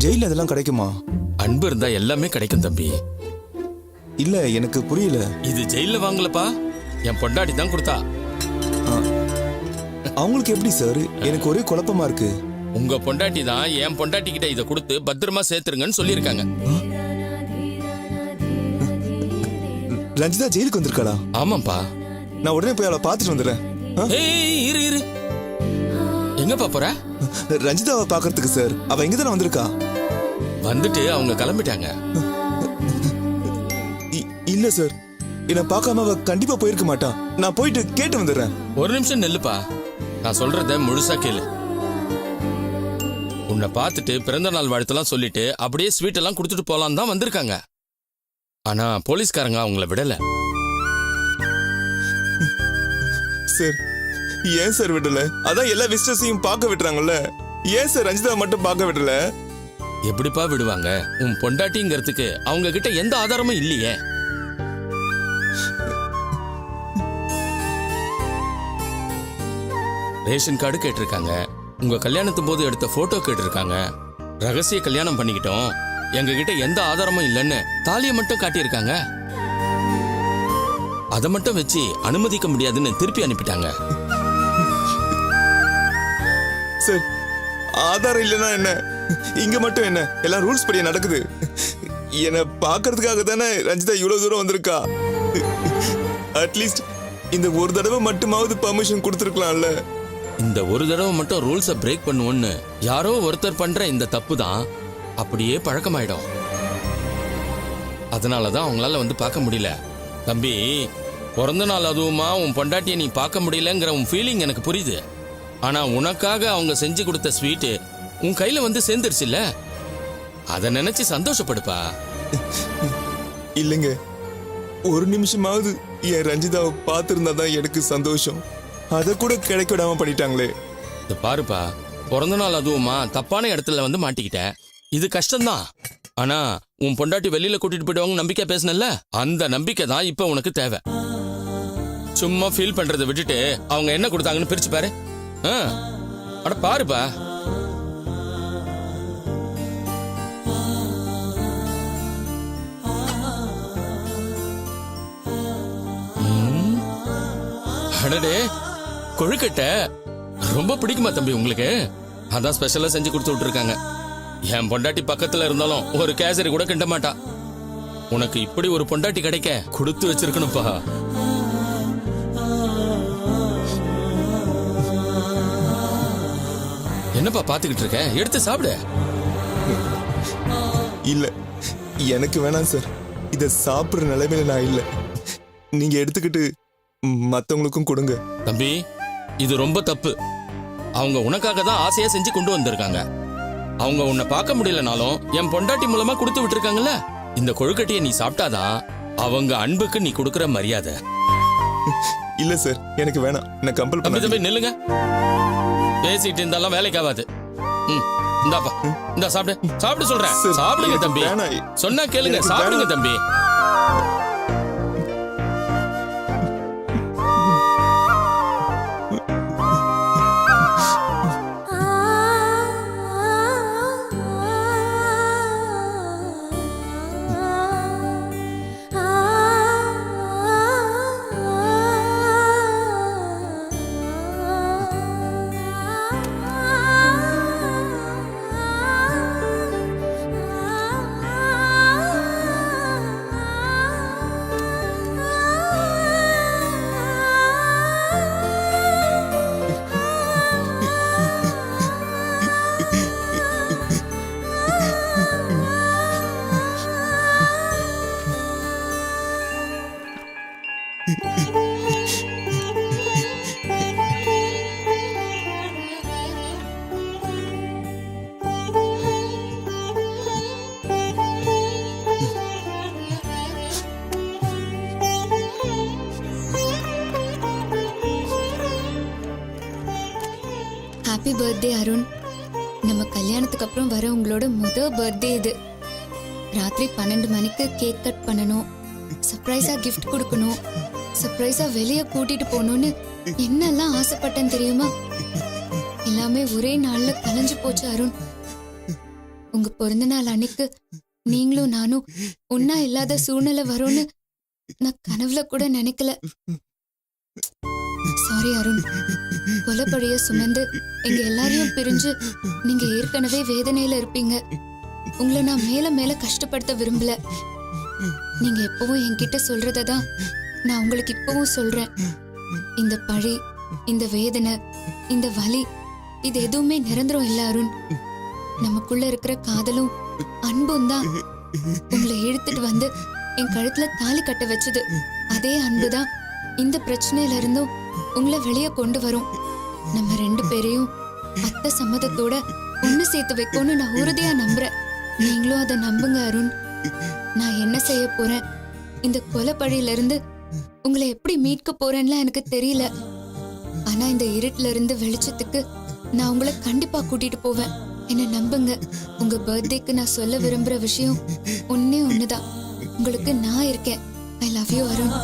ஜெயில அதெல்லாம் கிடைக்குமா? அன்பு இருந்தா எல்லாமே கிடைக்கும் தம்பி. இல்ல எனக்கு புரியல. இது ஜெயில வாங்கலப்பா, என் பொண்டாட்டி தான் கொடுத்தா. அவங்களுக்கு எப்படி சார்? எனக்கு ஒரே குழப்பமா இருக்கு. உங்க பொண்டாட்டி தான் என் பொண்டாட்டி கிட்ட இதை கொடுத்து பத்திரமா சேர்த்துருங்கன்னு சொல்லியிருக்காங்க. ரஞ்சிதா ஜெயிலுக்கு வந்திருக்காளா? ஆமாப்பா. நான் உடனே போய் அவளை பார்த்துட்டு வந்துடுறேன். இரு இரு, எங்கப்பா போற? ரஞ்சிதாவை பாக்குறதுக்கு சார். அவ இங்க தானே வந்திருக்கா. வந்துட்டு அவங்க கிளம்பிட்டாங்க. இல்ல சார், என்ன பார்க்காம அவ கண்டிப்பா போயிருக்க மாட்டா. நான் போயிட்டு கேட்டு வந்துடுறேன். ஒரு நிமிஷம் நெல்லுப்பா, நான் சொல்றத முழுசா கேளு. உன்னை பார்த்துட்டு பிறந்த நாள் வாழ்த்தெல்லாம் சொல்லிட்டு அப்படியே ஸ்வீட் எல்லாம் கொடுத்துட்டு போலாம் தான் வந்திருக்காங்க. ஆனா போலீஸ்காரங்க அவங்கள விடல. சார் ஏன் சார் விடல? அதான் எல்லா விசிட்டர்ஸையும் பார்க்க விட்டுறாங்கல்ல. ஏன் சார் ரஞ்சிதா மட்டும் பார்க்க விடல? எப்படிப்பா விடுவாங்க? உன் பொண்டாட்டிங்கிறதுக்கு அவங்க கிட்ட எந்த ஆதாரமும் இல்லையே. ரேஷன் கார்டு கேட்டிருக்காங்க, உங்க கல்யாணத்து போது எடுத்த போட்டோ கேட்டிருக்காங்க. ரகசிய கல்யாணம் பண்ணிக்கிட்டோம், எங்க கிட்ட எந்த ஆதாரமும் இல்லைன்னு தாலியை மட்டும் காட்டியிருக்காங்க. அதை மட்டும் வச்சு அனுமதிக்க முடியாதுன்னு திருப்பி அனுப்பிட்டாங்க. சார் ஆதாரம் இல்லைன்னா என்ன? இங்க மட்டும் என்ன எல்லாம் ரூல்ஸ் படியே நடக்குது. என்ன பாக்குறதுக்காக தானே ரஞ்சிதா இவ்வளவு தூரம் வந்திருக்கா. அட்லீஸ்ட் இந்த ஒரு தடவை மட்டுமாவது பர்மிஷன் கொடுத்துருக்கலாம்ல. இந்த ஒரு தடவை மட்டும் ரூல்ஸை பிரேக் பண்ணுவோன்னு யாரோ ஒருத்தர் பண்ற இந்த தப்பு தான் அப்படியே பழக்கமாயிடும். அதனாலதான் அவங்களால வந்து பார்க்க முடியல. தம்பி, பிறந்த நாள் அதுவுமா உன் பொண்டாட்டியை நீ பார்க்க முடியலங்கிற உன் ஃபீலிங் எனக்கு புரியுது. ஆனா உனக்காக அவங்க செஞ்சு கொடுத்த ஸ்வீட்டு உன் கையில வந்து சேர்ந்துருச்சுல்ல, அதை நினைச்சு சந்தோஷப்படுப்பா. இல்லைங்க, ஒரு நிமிஷமாவது என் ரஞ்சிதாவை பார்த்திருந்தாதான் எனக்கு சந்தோஷம். அதை கூட கிடைக்க விடாம பண்ணிட்டாங்களே. இது பாருப்பா, பிறந்த நாள் அதுவுமா தப்பான இடத்துல வந்து மாட்டிக்கிட்ட. இது கஷ்டம்தான். ஆனா உன் பொண்டாட்டி வெளியில கூட்டிட்டு போயிடுவாங்க நம்பிக்கை பேசினல்ல, அந்த நம்பிக்கை தான் இப்ப உனக்கு தேவை. சும்மா ஃபீல் பண்றதை விட்டுட்டு அவங்க என்ன கொடுத்தாங்கன்னு பிரிச்சு பாரு. அட பாருப்பா. அடடே, கொழுக்கட்டை ரொம்ப பிடிக்குமா தம்பி உங்களுக்கு? அதான் ஸ்பெஷலா செஞ்சு கொடுத்து விட்டுருக்காங்க. என் பொண்டாட்டி பக்கத்துல இருந்தாலும் ஒரு கேசரி கூட கிண்ட மாட்டா. உனக்கு இப்படி ஒரு பொண்டாட்டி கிடைக்க கொடுத்து வச்சிருக்கணும்ப்பா. என்னப்பா பாத்துக்கிட்டு இருக்க? எடுத்து சாப்பிடு. இல்ல எனக்கு வேணாம் சார். இத சாப்பிடுற நிலைமையில நான் இல்ல. நீங்க எடுத்துக்கிட்டு மத்தவங்களுக்கும் கொடுங்க. தம்பி, இது ரொம்ப தப்பு. அவங்க உனக்காக தான் ஆசையா செஞ்சு கொண்டு வந்திருக்காங்க. அவங்க உன்னை பார்க்க முடியலனாலும் என் பொண்டாட்டி மூலமா கொடுத்து விட்டுருக்காங்கல்ல, இந்த கொழுக்கட்டையை நீ சாப்பிட்டாதான் அவங்க அன்புக்கு நீ கொடுக்கற மரியாதை. இல்ல சார், எனக்கு வேணாம். நான் கம்பல் தம்பி பண்ண. தம்பி நில்லுங்க. பேசிட்டு இருந்தாலும் வேலைக்கு ஆகாது. இந்தாப்பா, இந்தா சாப்பிடு. சாப்பிடு சொல்றேன். சாப்பிடுங்க தம்பி. சொன்னா கேளுங்க, சாப்பிடுங்க தம்பி. Happy birthday Arun. நம்ம கல்யாணத்துக்கு அப்புறம் வர உங்களோட முதல் பர்த்டே இது. ராத்திரி 12 மணிக்கு கேக் கட் பண்ணணும், சர்ப்ரைஸா கிஃப்ட் கொடுக்கணும், சர்ப்ரைஸா வெளியே கூட்டிட்டு போகணும்னு என்னெல்லாம் ஆசைப்பட்டேன் தெரியுமா? எல்லாமே ஒரே நாள்ல கலைஞ்சு போச்சு அருண். உங்க பிறந்த நாள் அன்னைக்கு நீங்களும் நானும் ஒன்னா இல்லாத சூழ்நிலை வரும்னு நான் கனவுல கூட நினைக்கல. சாரி அருண். கொலைப்பழிய சுமந்து எங்க எல்லாரையும் பிரிஞ்சு நீங்க ஏற்கனவே வேதனையில இருப்பீங்க. உங்களை நான் மேல மேல கஷ்டப்படுத்த விரும்பல. நீங்க எப்பவும் என்கிட்ட சொல்றதான் நான் உங்களுக்கு இப்பவும் சொல்றேன். இந்த பழி, இந்த வேதனை, இந்த வலி இது எதுவுமே நிரந்தரம் இல்ல அருண். நமக்குள்ள இருக்கிற காதலும் அன்பும் தான் உங்களை இழுத்துட்டு வந்து என் கழுத்துல தாலி கட்ட வச்சது. அதே அன்புதான் இந்த பிரச்சனையில இருந்தும் உங்களை வெளியே கொண்டு வரும். நம்ம 2 பேரையும் அத்தை சம்மதத்தோட ஒண்ணு சேர்த்து வைக்கும்னு நான் உறுதியா நம்புறேன். நீங்களும் அதை நம்புங்க அருண். நான் என்ன செய்ய போறேன், இந்த கொலை பழியில இருந்து உங்களை எப்படி மீட்க போறேன்லாம் எனக்கு தெரியல. ஆனா இந்த இருட்டுல இருந்து வெளிச்சத்துக்கு நான் உங்களை கண்டிப்பா கூட்டிட்டு போவேன். என்ன நம்புங்க. உங்க பர்த்டேக்கு நான் சொல்ல விரும்புற விஷயம் ஒன்னே ஒண்ணுதான். உங்களுக்கு நான் இருக்கேன். I love you Arun.